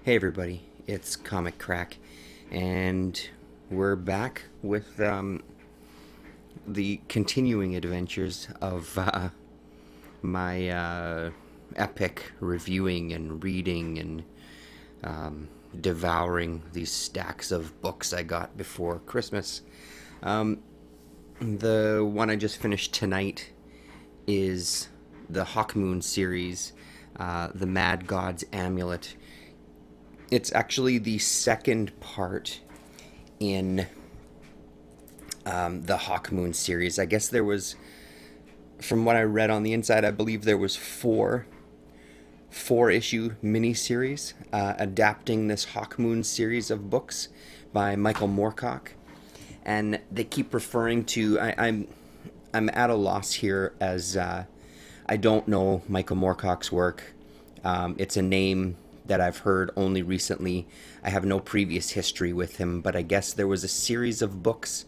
Hey everybody, it's Comic Crack, and we're back with the continuing adventures of my epic reviewing and reading and devouring these stacks of books I got before Christmas. The one I just finished tonight is the Hawkmoon series, The Mad God's Amulet. It's actually the second part in the Hawkmoon series. I guess there was, from what I read on the inside, I believe there was four issue miniseries adapting this Hawkmoon series of books by Michael Moorcock, and they keep referring to. I'm at a loss here as I don't know Michael Moorcock's work. It's a name that I've heard only recently. I have no previous history with him, but I guess there was a series of books,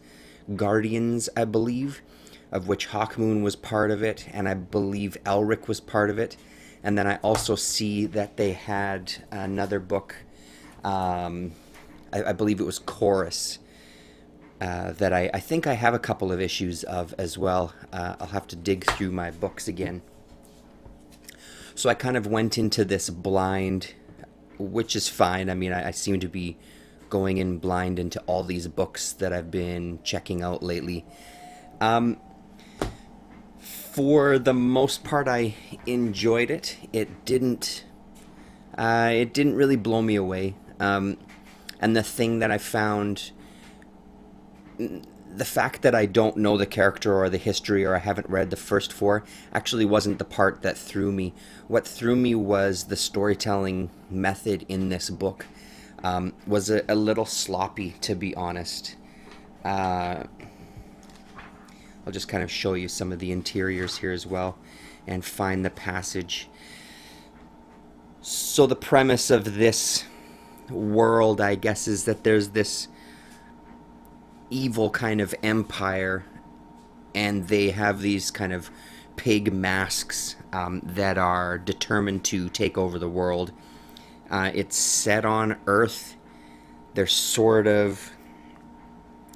Guardians, I believe, of which Hawkmoon was part of it, and I believe Elric was part of it. And then I also see that they had another book, I believe it was Chorus, that I think I have a couple of issues of as well. I'll have to dig through my books again. So I kind of went into this blind, which is fine. I mean, I seem to be going in blind into all these books that I've been checking out lately. For the most part, I enjoyed it. It didn't really blow me away. And the thing that I found, the fact that I don't know the character or the history or I haven't read the first four actually wasn't the part that threw me. What threw me was the storytelling method in this book. Was a little sloppy, to be honest. I'll just kind of show you some of the interiors here as well and find the passage. So the premise of this world, I guess, is that there's this evil kind of empire, and they have these kind of pig masks that are determined to take over the world. It's set on Earth. They're sort of,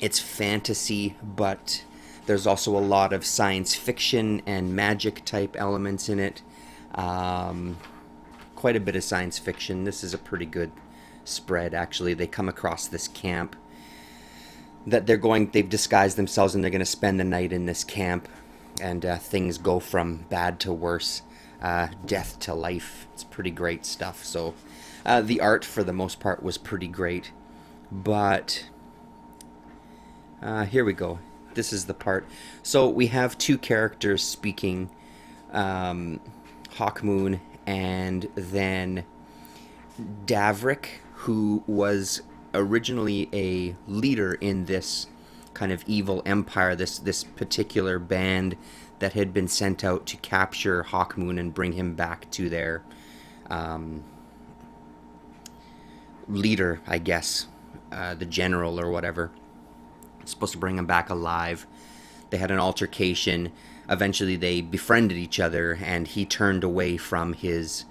it's fantasy, but there's also a lot of science fiction and magic type elements in it. Quite a bit of science fiction. This is a pretty good spread, actually. They come across this camp that they've disguised themselves and they're going to spend the night in this camp, and things go from bad to worse, death to life. It's pretty great stuff. So the art for the most part was pretty great, but here we go. This is the part. So we have two characters speaking, Hawkmoon and then Davrik, who was originally a leader in this kind of evil empire, this particular band that had been sent out to capture Hawkmoon and bring him back to their leader, I guess, the general or whatever. Supposed to bring him back alive. They had an altercation. Eventually they befriended each other, and he turned away from his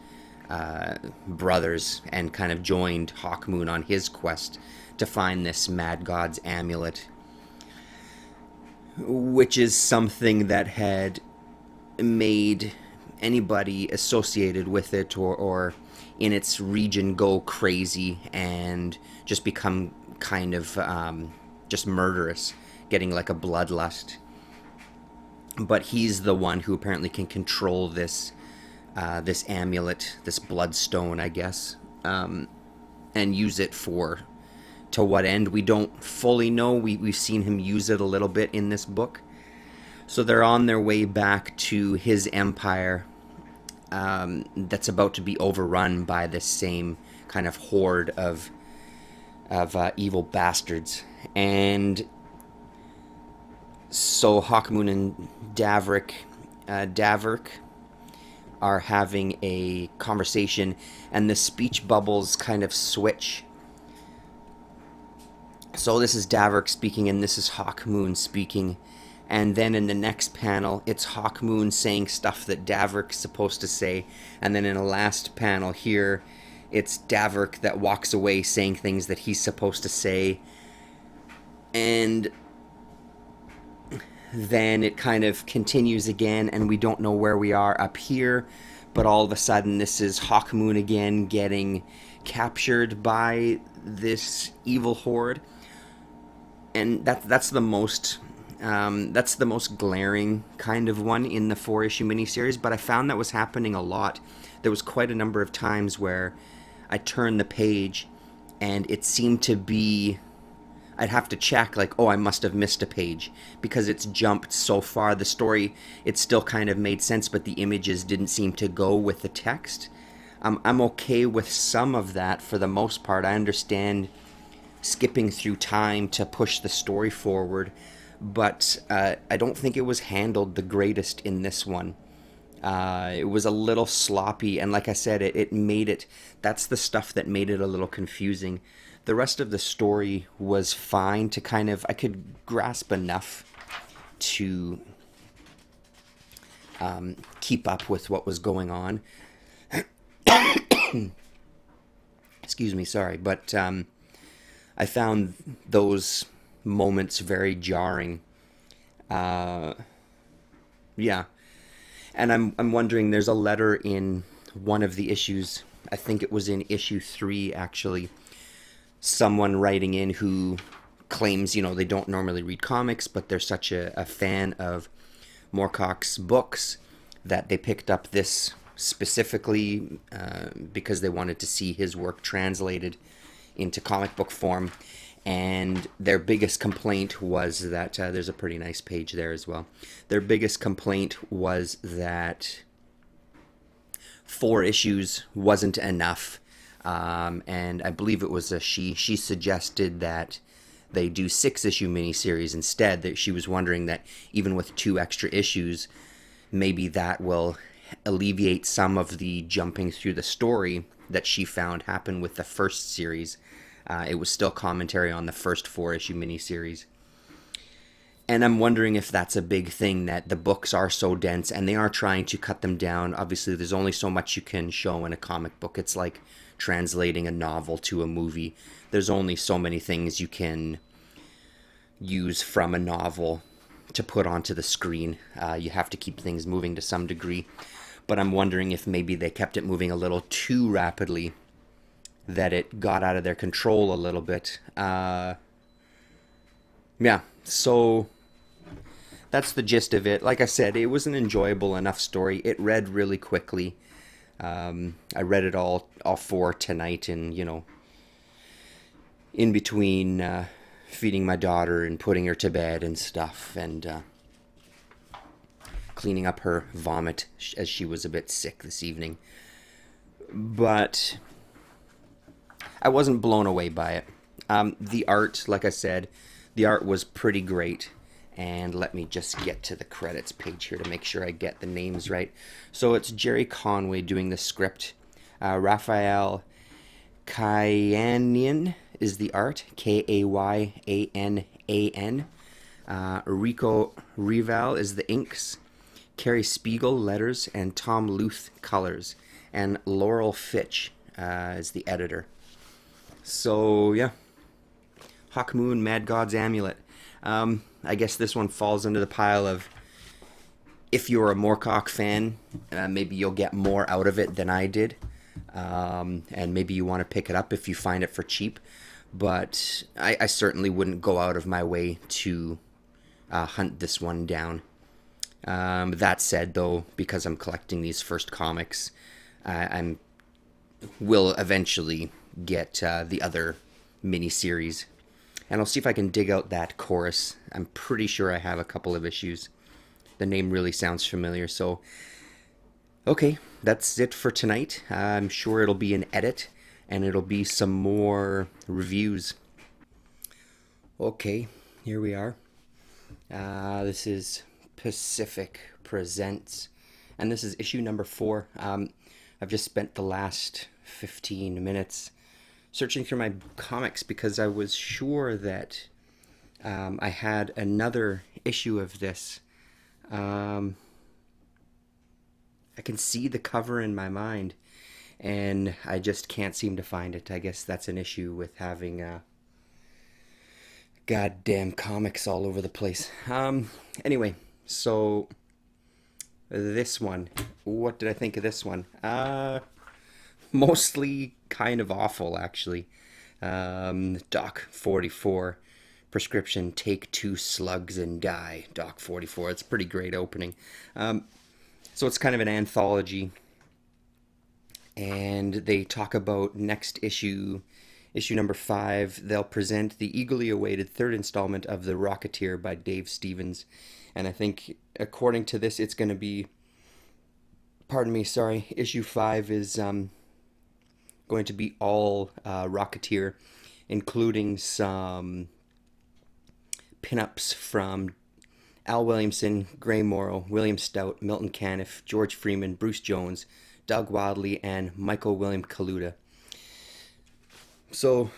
brothers and kind of joined Hawkmoon on his quest to find this Mad God's amulet, which is something that had made anybody associated with it or in its region go crazy and just become kind of just murderous, getting like a bloodlust. But he's the one who apparently can control this this amulet, this bloodstone, I guess, and use it to what end we don't fully know. We've seen him use it a little bit in this book. So they're on their way back to his empire, that's about to be overrun by this same kind of horde of evil bastards. And so Hawkmoon and Davrik are having a conversation, and the speech bubbles kind of switch. So this is Davrik speaking, and this is Hawkmoon speaking. And then in the next panel, it's Hawkmoon saying stuff that Davrik's supposed to say. And then in the last panel here, It's Davik that walks away saying things that he's supposed to say, and then it kind of continues again, and we don't know where we are up here, but all of a sudden this is Hawkmoon again getting captured by this evil horde, and that's the most glaring kind of one in the 4-issue miniseries. But I found that was happening a lot. There was quite a number of times where I turned the page, and it seemed to be, I'd have to check, like, oh, I must have missed a page because it's jumped so far. The story, it still kind of made sense, but the images didn't seem to go with the text. I'm okay with some of that for the most part. I understand skipping through time to push the story forward, but I don't think it was handled the greatest in this one. It was a little sloppy, and like I said, it made it. That's the stuff that made it a little confusing. The rest of the story was fine to kind of. I could grasp enough to keep up with what was going on. Excuse me, sorry, but I found those moments very jarring. Yeah, and I'm wondering. There's a letter in one of the issues. I think it was in issue 3, actually. Someone writing in who claims, they don't normally read comics, but they're such a fan of Moorcock's books that they picked up this specifically because they wanted to see his work translated into comic book form. And their biggest complaint was that there's a pretty nice page there as well. Their biggest complaint was that 4 issues wasn't enough. And I believe it was she suggested that they do 6-issue miniseries instead. That she was wondering that even with 2 extra issues, maybe that will alleviate some of the jumping through the story that she found happened with the first series. It was still commentary on the first 4-issue miniseries. And I'm wondering if that's a big thing, that the books are so dense and they are trying to cut them down. Obviously, there's only so much you can show in a comic book. It's like translating a novel to a movie. There's only so many things you can use from a novel to put onto the screen. You have to keep things moving to some degree. But I'm wondering if maybe they kept it moving a little too rapidly, that it got out of their control a little bit. Yeah, so that's the gist of it. Like I said, it was an enjoyable enough story. It read really quickly. I read it all 4 tonight, and in between feeding my daughter and putting her to bed and stuff, and cleaning up her vomit as she was a bit sick this evening. But I wasn't blown away by it. The art, like I said, the art was pretty great. And let me just get to the credits page here to make sure I get the names right. So it's Jerry Conway doing the script. Raphael Kayanian is the art, Kayyanan. Rico Rival is the inks. Carrie Spiegel, letters, and Tom Luth, colors. And Laurel Fitch is the editor. So, yeah. Hawkmoon, Mad God's Amulet. I guess this one falls into the pile of, if you're a Moorcock fan, maybe you'll get more out of it than I did. And maybe you want to pick it up if you find it for cheap. But I certainly wouldn't go out of my way to hunt this one down. That said, though, because I'm collecting these first comics, I will eventually get the other miniseries. And I'll see if I can dig out that chorus. I'm pretty sure I have a couple of issues. The name really sounds familiar. So, okay, that's it for tonight. I'm sure it'll be an edit, and it'll be some more reviews. Okay, here we are. This is Pacific Presents, and this is issue number 4. I've just spent the last 15 minutes searching through my comics because I was sure that I had another issue of this. I can see the cover in my mind. and I just can't seem to find it. I guess that's an issue with having goddamn comics all over the place. Anyway, so this one, what did I think of this one? Mostly kind of awful, actually. Doc 44, prescription, take 2 slugs and die. Doc 44. It's a pretty great opening. So it's kind of an anthology, and they talk about next issue, issue number 5. They'll present the eagerly awaited third installment of The Rocketeer by Dave Stevens. And I think, according to this, it's going to be, pardon me, sorry, issue 5 is going to be all Rocketeer, including some pinups from Al Williamson, Gray Morrow, William Stout, Milton Caniff, George Freeman, Bruce Jones, Doug Wadley, and Michael William Kaluta. So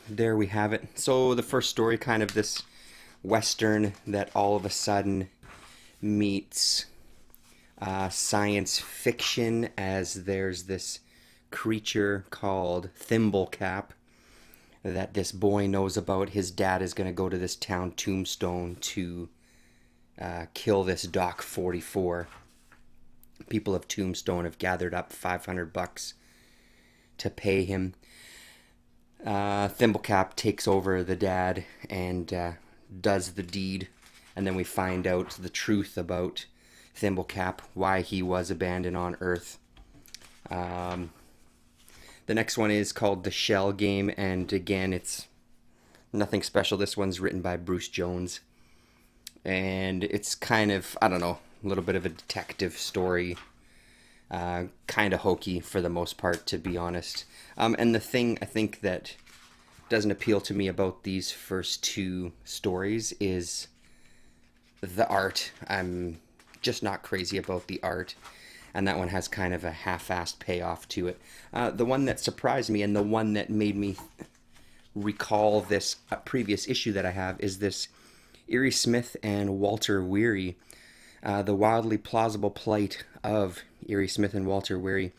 there we have it. So the first story, kind of this Western that all of a sudden meets science fiction, as there's this creature called Thimblecap that this boy knows about. His dad is going to go to this town Tombstone to kill this Doc 44. People of Tombstone have gathered up $500 to pay him. Thimblecap takes over the dad and does the deed, and then we find out the truth about Thimblecap, why he was abandoned on Earth. The next one is called The Shell Game, and again, it's nothing special. This one's written by Bruce Jones, and it's kind of, I don't know, a little bit of a detective story, kind of hokey for the most part, to be honest. And the thing I think that doesn't appeal to me about these first 2 stories is the art. I'm just not crazy about the art, and that one has kind of a half-assed payoff to it. The one that surprised me, and the one that made me recall this previous issue that I have, is this Eerie Smith and Walter Weary, The Wildly Plausible Plight of Eerie Smith and Walter Weary,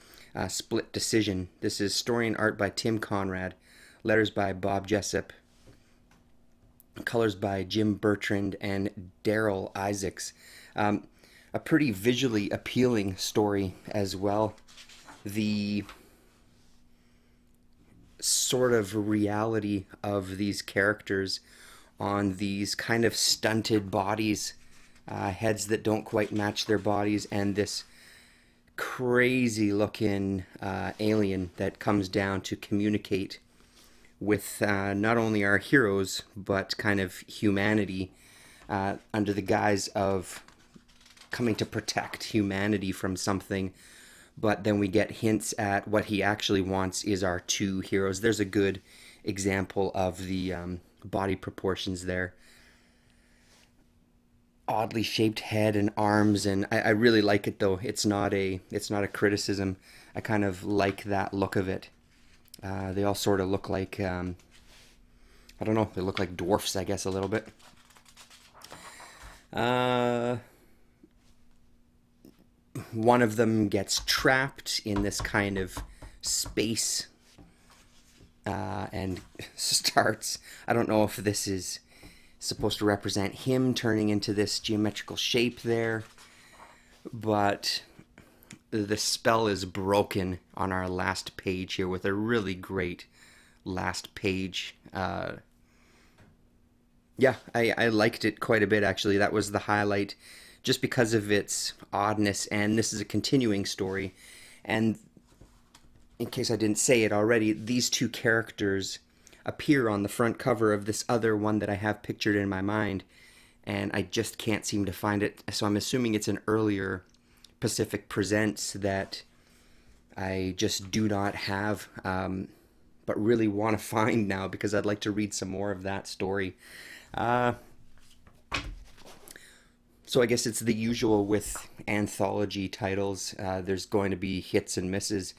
Split Decision. This is story and art by Tim Conrad, letters by Bob Jessup, colors by Jim Bertrand and Daryl Isaacs. A pretty visually appealing story as well. The sort of reality of these characters on these kind of stunted bodies, heads that don't quite match their bodies, and this crazy looking alien that comes down to communicate with not only our heroes but kind of humanity, under the guise of coming to protect humanity from something. But then we get hints at what he actually wants is our 2 heroes. There's a good example of the body proportions there. Oddly shaped head and arms, and I really like it, though. It's not a criticism. I kind of like that look of it. They all sort of look like, I don't know, they look like dwarfs, I guess, a little bit. One of them gets trapped in this kind of space, and starts, I don't know if this is supposed to represent him turning into this geometrical shape there, but the spell is broken on our last page here with a really great last page. Yeah, I liked it quite a bit, actually. That was the highlight, just because of its oddness, and this is a continuing story. And in case I didn't say it already, these 2 characters appear on the front cover of this other one that I have pictured in my mind, and I just can't seem to find it. So I'm assuming it's an earlier Pacific Presents that I just do not have, but really want to find now, because I'd like to read some more of that story. So I guess it's the usual with anthology titles. There's going to be hits and misses.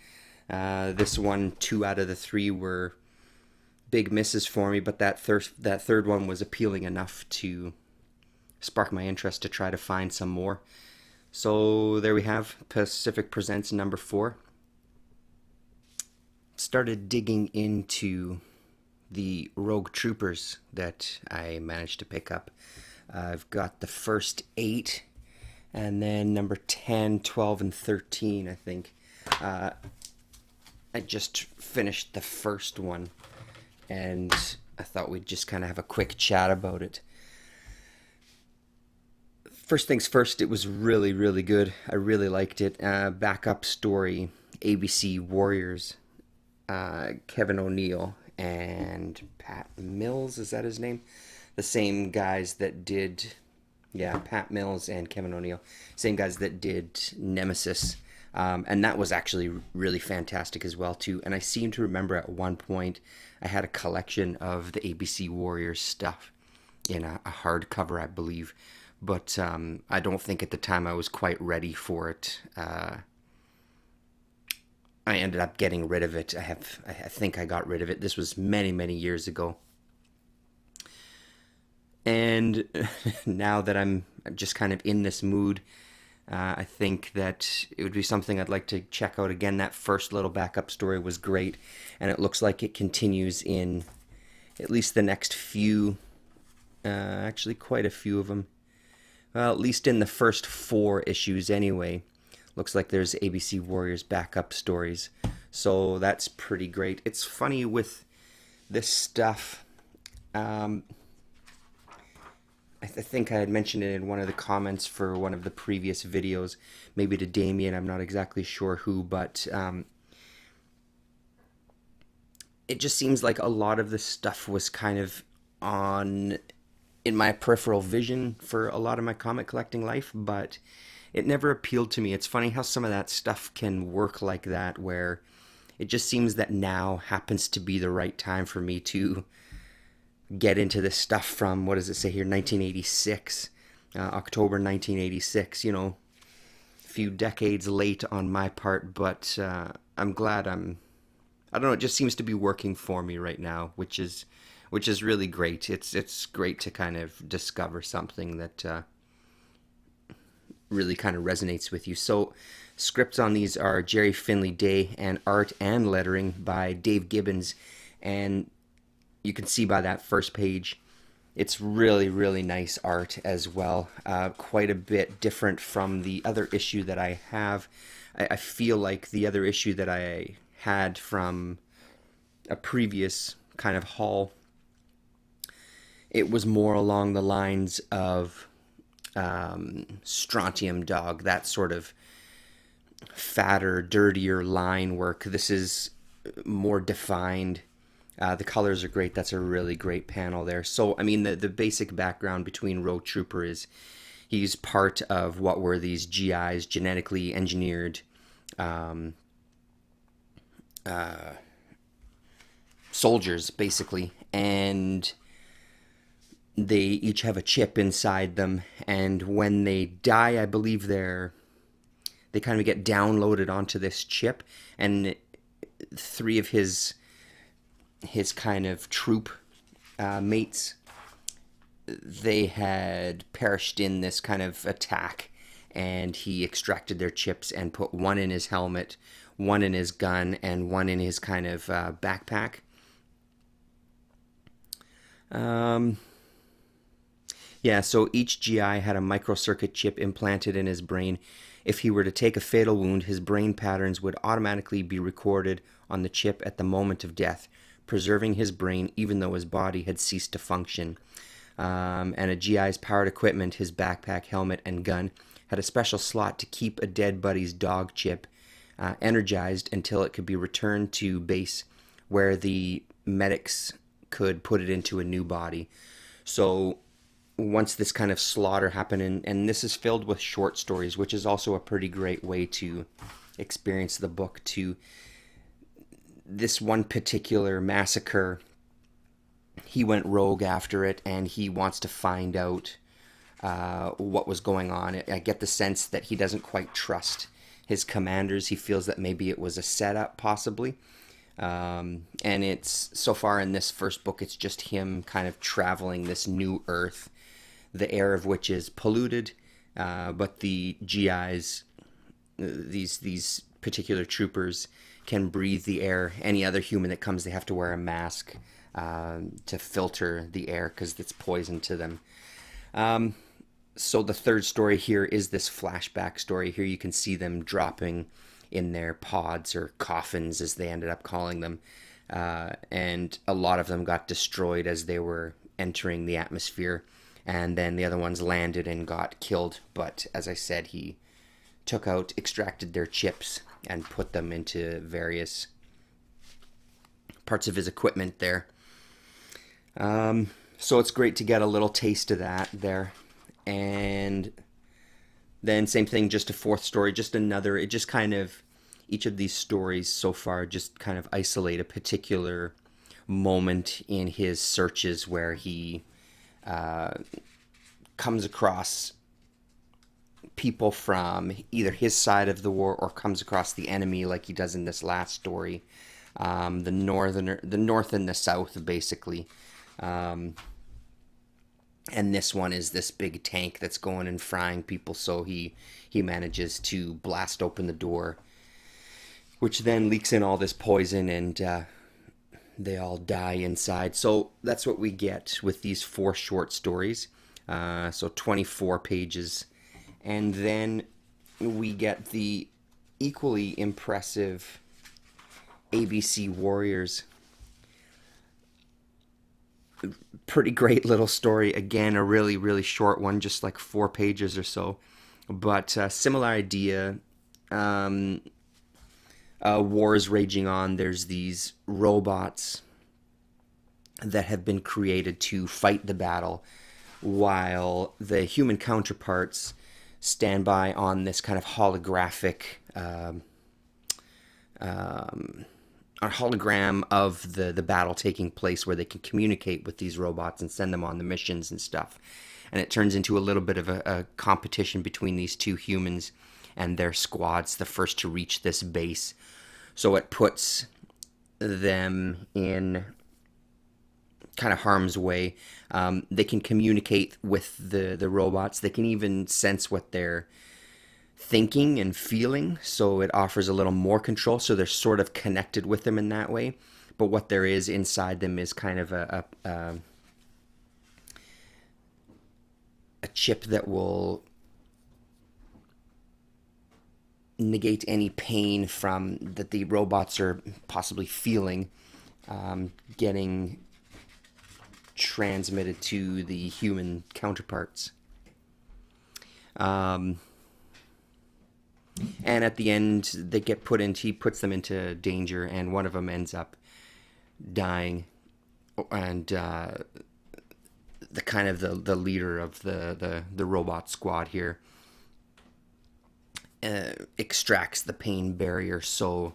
This one, 2 out of the 3 were big misses for me, but that third one was appealing enough to spark my interest to try to find some more. So there we have Pacific Presents number 4. started digging into the Rogue Troopers that I managed to pick up. I've got the first 8, and then number 10, 12, and 13, I think. I just finished the first one, and I thought we'd just kind of have a quick chat about it. First things first, it was really, really good. I really liked it. Backup story, ABC Warriors, Kevin O'Neill and Pat Mills, is that his name? The same guys that did, yeah, Pat Mills and Kevin O'Neill, same guys that did Nemesis. And that was actually really fantastic as well too. And I seem to remember at one point I had a collection of the ABC Warriors stuff in a hardcover, I believe. But I don't think at the time I was quite ready for it. I ended up getting rid of it. I think I got rid of it. This was many, many years ago. And now that I'm just kind of in this mood, I think that it would be something I'd like to check out again. That first little backup story was great, and it looks like it continues in at least the next few, actually quite a few of them. Well, at least in the first 4 issues anyway. Looks like there's ABC Warriors backup stories. So that's pretty great. It's funny with this stuff. I think I had mentioned it in one of the comments for one of the previous videos. Maybe to Damien, I'm not exactly sure who, but it just seems like a lot of the stuff was kind of on in my peripheral vision for a lot of my comic collecting life, but it never appealed to me. It's funny how some of that stuff can work like that, where it just seems that now happens to be the right time for me to get into this stuff from, what does it say here, 1986, October 1986, you know, a few decades late on my part, but I'm glad I don't know, it just seems to be working for me right now, which is really great. It's great to kind of discover something that really kind of resonates with you. So scripts on these are Jerry Finley Day, and art and lettering by Dave Gibbons. And you can see by that first page, it's really, really nice art as well. Quite a bit different from the other issue that I have. I feel like the other issue that I had from a previous kind of haul, it was more along the lines of Strontium Dog, that sort of fatter, dirtier line work. This is more defined. The colors are great. That's a really great panel there. So, I mean, the basic background between Rogue Trooper is he's part of what were these GIs, genetically engineered soldiers, basically. And they each have a chip inside them, and when they die, I believe they kind of get downloaded onto this chip, and 3 of his kind of troop mates, they had perished in this kind of attack, and he extracted their chips and put one in his helmet, one in his gun, and one in his kind of backpack. Yeah, so each GI had a microcircuit chip implanted in his brain. If he were to take a fatal wound, his brain patterns would automatically be recorded on the chip at the moment of death, preserving his brain even though his body had ceased to function. And a GI's powered equipment, his backpack, helmet, and gun, had a special slot to keep a dead buddy's dog chip energized until it could be returned to base, where the medics could put it into a new body. So once this kind of slaughter happened, and this is filled with short stories, which is also a pretty great way to experience the book too. This one particular massacre, he went rogue after it, and he wants to find out what was going on. I get the sense that he doesn't quite trust his commanders. He feels that maybe it was a setup, possibly. And it's, so far in this first book, it's just him kind of traveling this new Earth, the air of which is polluted, but the GIs, these particular troopers can breathe the air. Any other human that comes, they have to wear a mask to filter the air because it's poison to them. So the third story here is this flashback story. Here you can see them dropping in their pods or coffins, as they ended up calling them. And a lot of them got destroyed as they were entering the atmosphere. And then the other ones landed and got killed. But as I said, he extracted their chips and put them into various parts of his equipment there. So it's great to get a little taste of that there. And then same thing, just a fourth story, just another, it just kind of, each of these stories so far just kind of isolate a particular moment in his searches where he comes across people from either his side of the war or comes across the enemy, like he does in this last story. The north and the south, basically. And this one is this big tank that's going and frying people, so he manages to blast open the door, which then leaks in all this poison, and they all die inside. So that's what we get with these 4 short stories. So 24 pages. And then we get the equally impressive ABC Warriors. Pretty great little story. Again, a really, really short one, just like 4 pages or so. But similar idea. War is raging on. There's these robots that have been created to fight the battle, while the human counterparts stand by on this kind of holographic a hologram of the battle taking place, where they can communicate with these robots and send them on the missions and stuff. And it turns into a little bit of a competition between these 2 humans and their squads, the first to reach this base. So it puts them in kind of harm's way. They can communicate with the robots. They can even sense what they're thinking and feeling, so it offers a little more control, so they're sort of connected with them in that way. But what there is inside them is kind of a chip that will negate any pain from that the robots are possibly feeling, getting transmitted to the human counterparts. And at the end, they get he puts them into danger, and one of them ends up dying. And the leader of the robot squad here extracts the pain barrier, so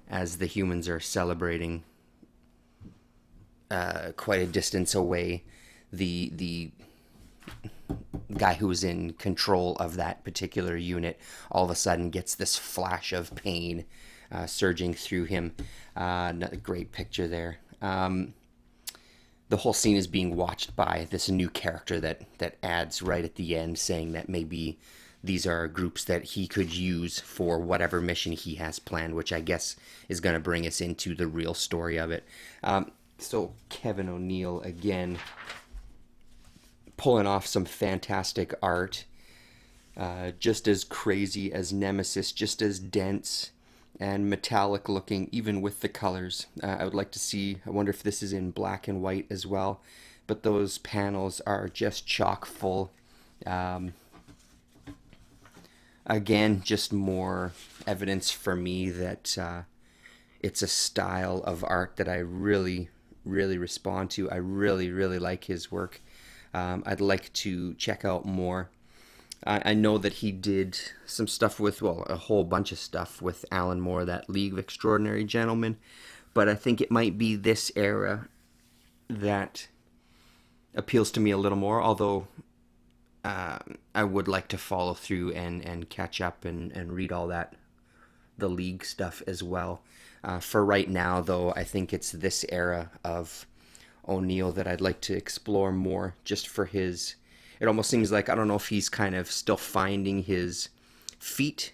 as the humans are celebrating quite a distance away, the guy who's in control of that particular unit all of a sudden gets this flash of pain surging through him. Another great picture there. The whole scene is being watched by this new character that adds right at the end, saying that maybe these are groups that he could use for whatever mission he has planned, which I guess is going to bring us into the real story of it. So Kevin O'Neill, again, pulling off some fantastic art, just as crazy as Nemesis, just as dense and metallic looking, even with the colors. I would like to see, I wonder if this is in black and white as well, but those panels are just chock full. Again, just more evidence for me that it's a style of art that I really, really respond to. I really, really like his work. I'd like to check out more. I know that he did some stuff with, well, a whole bunch of stuff with Alan Moore, that League of Extraordinary Gentlemen, but I think it might be this era that appeals to me a little more, although I would like to follow through and catch up and read all that, the League stuff as well. For right now, though, I think it's this era of O'Neill that I'd like to explore more, just for his, it almost seems like, I don't know if he's kind of still finding his feet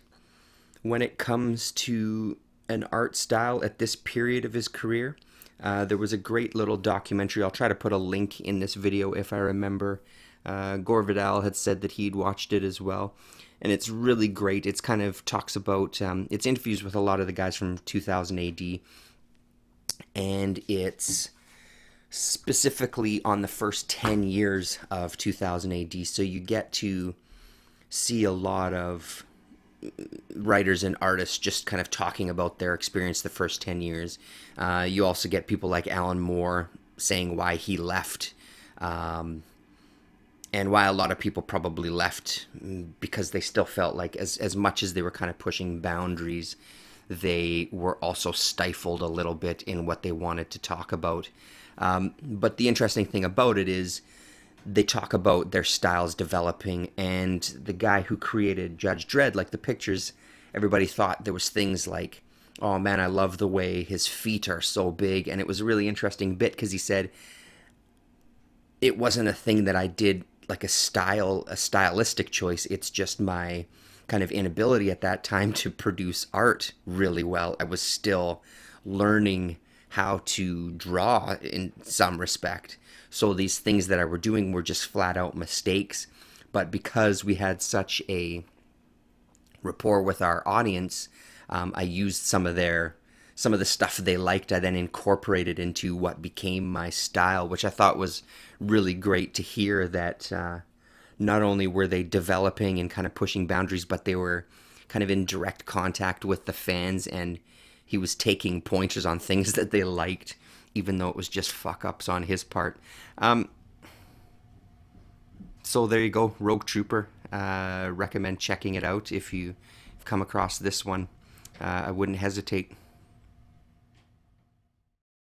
when it comes to an art style at this period of his career, there was a great little documentary. I'll try to put a link in this video if I remember. Gore Vidal had said that he'd watched it as well. And it's really great. It's kind of talks about, it's interviews with a lot of the guys from 2000 AD. And it's specifically on the first 10 years of 2000 AD. So you get to see a lot of writers and artists just kind of talking about their experience the first 10 years. You also get people like Alan Moore saying why he left, and why a lot of people probably left because they still felt like as much as they were kind of pushing boundaries, they were also stifled a little bit in what they wanted to talk about. But the interesting thing about it is they talk about their styles developing, and the guy who created Judge Dredd, like the pictures, everybody thought there was things like, oh man, I love the way his feet are so big. And it was a really interesting bit because he said it wasn't a thing that I did like a stylistic choice. It's just my kind of inability at that time to produce art really well. I was still learning how to draw in some respect. So these things that I were doing were just flat out mistakes. But because we had such a rapport with our audience, I used some of the stuff they liked. I then incorporated into what became my style, which I thought was really great to hear that not only were they developing and kind of pushing boundaries, but they were kind of in direct contact with the fans, and he was taking pointers on things that they liked, even though it was just fuck ups on his part. So there you go, Rogue Trooper. Recommend checking it out if you've come across this one. I wouldn't hesitate.